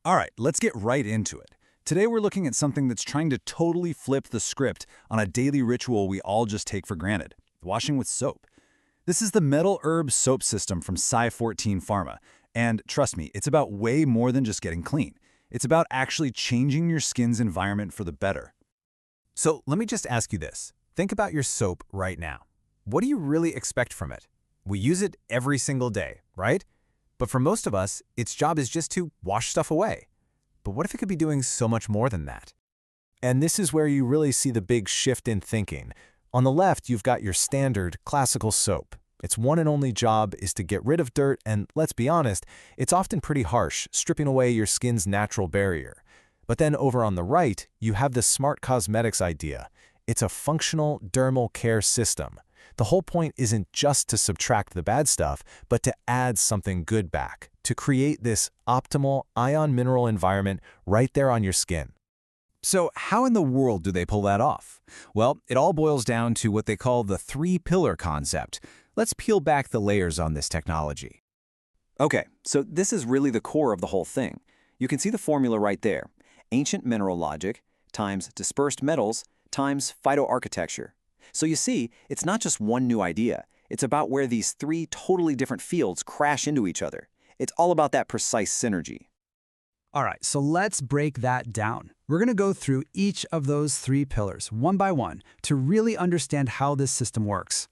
All right, let's get right into it. Today we're looking at something that's trying to totally flip the script on a daily ritual we all just take for granted, washing with soap. This is the Metal Herb Soap System from Si14 Pharma, and trust me, it's about way more than just getting clean. It's about actually changing your skin's environment for the better. So let me just ask you this. Think about your soap right now. What do you really expect from it? We use it every single day, right? But for most of us, its job is just to wash stuff away. But what if it could be doing so much more than that? And this is where you really see the big shift in thinking. On the left, you've got your standard classical soap. Its one and only job is to get rid of dirt, and let's be honest, it's often pretty harsh, stripping away your skin's natural barrier. But then over on the right, you have the smart cosmetics idea. It's a functional dermal care system. The whole point isn't just to subtract the bad stuff, but to add something good back, to create this optimal ion-mineral environment right there on your skin. So how in the world do they pull that off? Well, it all boils down to what they call the three-pillar concept. Let's peel back the layers on this technology. Okay, so this is really the core of the whole thing. You can see the formula right there. Ancient mineral logic times dispersed metals times phytoarchitecture. So you see, it's not just one new idea. It's about where these three totally different fields crash into each other. It's all about that precise synergy. All right, so let's break that down. We're going to go through each of those three pillars, one by one, to really understand how this system works.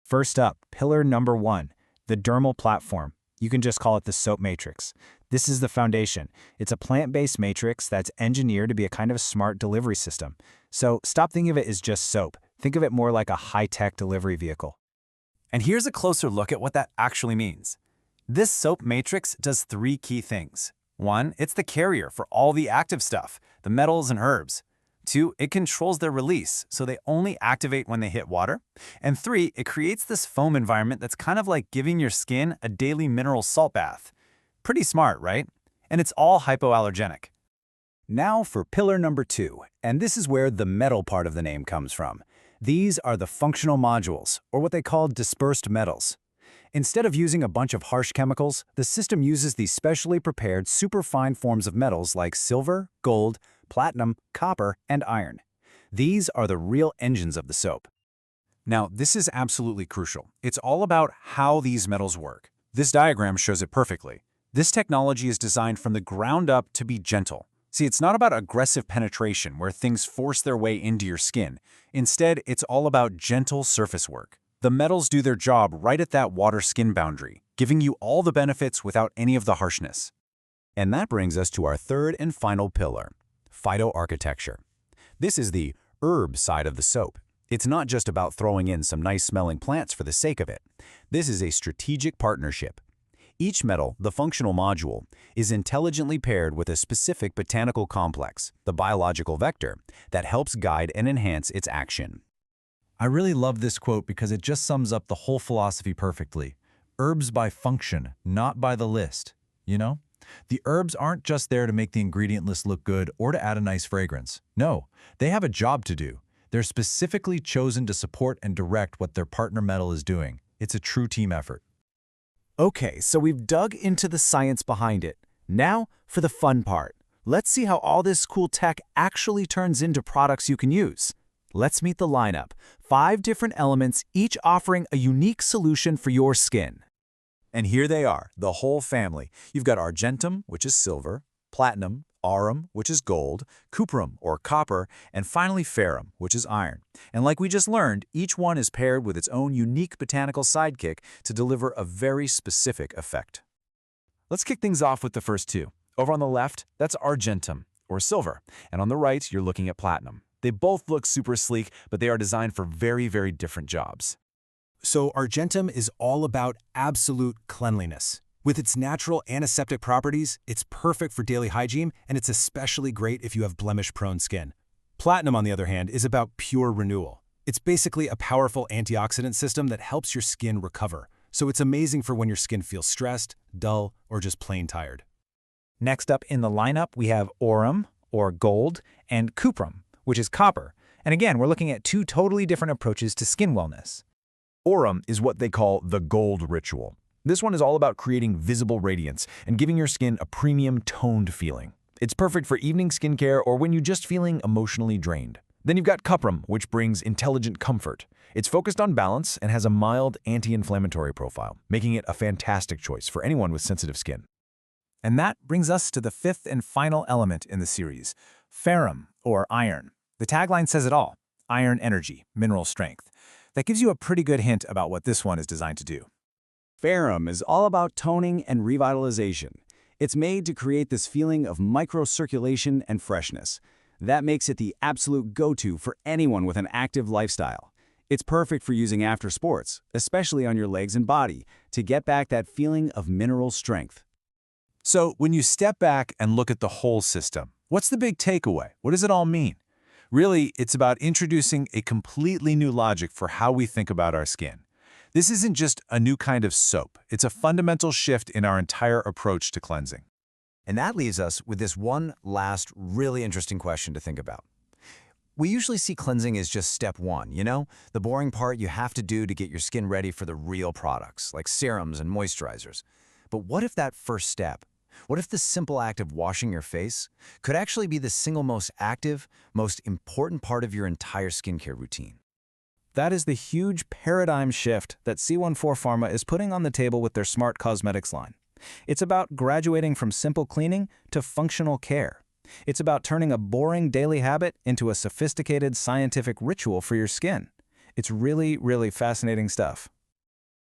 First up, pillar number 1, the dermal platform. You can just call it the soap matrix. This is the foundation. It's a plant-based matrix that's engineered to be a kind of smart delivery system. So stop thinking of it as just soap. Think of it more like a high-tech delivery vehicle. And here's a closer look at what that actually means. This soap matrix does 3 key things. 1, it's the carrier for all the active stuff, the metals and herbs. 2, it controls their release, so they only activate when they hit water. And 3, it creates this foam environment that's kind of like giving your skin a daily mineral salt bath. Pretty smart, right? And it's all hypoallergenic. Now for pillar number 2, and this is where the metal part of the name comes from. These are the functional modules, or what they call dispersed metals. Instead of using a bunch of harsh chemicals, the system uses these specially prepared superfine forms of metals like silver, gold, platinum, copper, and iron. These are the real engines of the soap. Now, this is absolutely crucial. It's all about how these metals work. This diagram shows it perfectly. This technology is designed from the ground up to be gentle. See, it's not about aggressive penetration where things force their way into your skin. Instead, it's all about gentle surface work. The metals do their job right at that water-skin boundary, giving you all the benefits without any of the harshness. And that brings us to our third and final pillar, phytoarchitecture. This is the herb side of the soap. It's not just about throwing in some nice-smelling plants for the sake of it. This is a strategic partnership. Each metal, the functional module, is intelligently paired with a specific botanical complex, the biological vector, that helps guide and enhance its action. I really love this quote because it just sums up the whole philosophy perfectly. Herbs by function, not by the list. You know? The herbs aren't just there to make the ingredient list look good or to add a nice fragrance. No, they have a job to do. They're specifically chosen to support and direct what their partner metal is doing. It's a true team effort. Okay, so we've dug into the science behind it. Now for the fun part. Let's see how all this cool tech actually turns into products you can use. Let's meet the lineup. 5 different elements, each offering a unique solution for your skin. And here they are, the whole family. You've got argentum, which is silver, platinum, AURUM, which is gold, cuprum, or copper, and finally ferrum, which is iron. And like we just learned, each one is paired with its own unique botanical sidekick to deliver a very specific effect. Let's kick things off with the first 2. Over on the left, that's argentum, or silver, and on the right, you're looking at platinum. They both look super sleek, but they are designed for very, very different jobs. So argentum is all about absolute cleanliness. With its natural antiseptic properties, it's perfect for daily hygiene, and it's especially great if you have blemish-prone skin. Platinum, on the other hand, is about pure renewal. It's basically a powerful antioxidant system that helps your skin recover. So it's amazing for when your skin feels stressed, dull, or just plain tired. Next up in the lineup, we have AURUM, or gold, and cuprum, which is copper. And again, we're looking at 2 totally different approaches to skin wellness. AURUM is what they call the gold ritual. This one is all about creating visible radiance and giving your skin a premium toned feeling. It's perfect for evening skincare or when you're just feeling emotionally drained. Then you've got AURUM, which brings intelligent comfort. It's focused on balance and has a mild anti-inflammatory profile, making it a fantastic choice for anyone with sensitive skin. And that brings us to the fifth and final element in the series, ferrum, or iron. The tagline says it all: iron energy, mineral strength. That gives you a pretty good hint about what this one is designed to do. Ferrum is all about toning and revitalization. It's made to create this feeling of microcirculation and freshness. That makes it the absolute go-to for anyone with an active lifestyle. It's perfect for using after sports, especially on your legs and body, to get back that feeling of mineral strength. So when you step back and look at the whole system, what's the big takeaway? What does it all mean? Really, it's about introducing a completely new logic for how we think about our skin. This isn't just a new kind of soap. It's a fundamental shift in our entire approach to cleansing. And that leaves us with this one last really interesting question to think about. We usually see cleansing as just step one, the boring part you have to do to get your skin ready for the real products, like serums and moisturizers. But what if that first step, what if the simple act of washing your face could actually be the single most active, most important part of your entire skincare routine? That is the huge paradigm shift that Si14 Pharma is putting on the table with their Smart Cosmetics line. It's about graduating from simple cleaning to functional care. It's about turning a boring daily habit into a sophisticated scientific ritual for your skin. It's really, really fascinating stuff.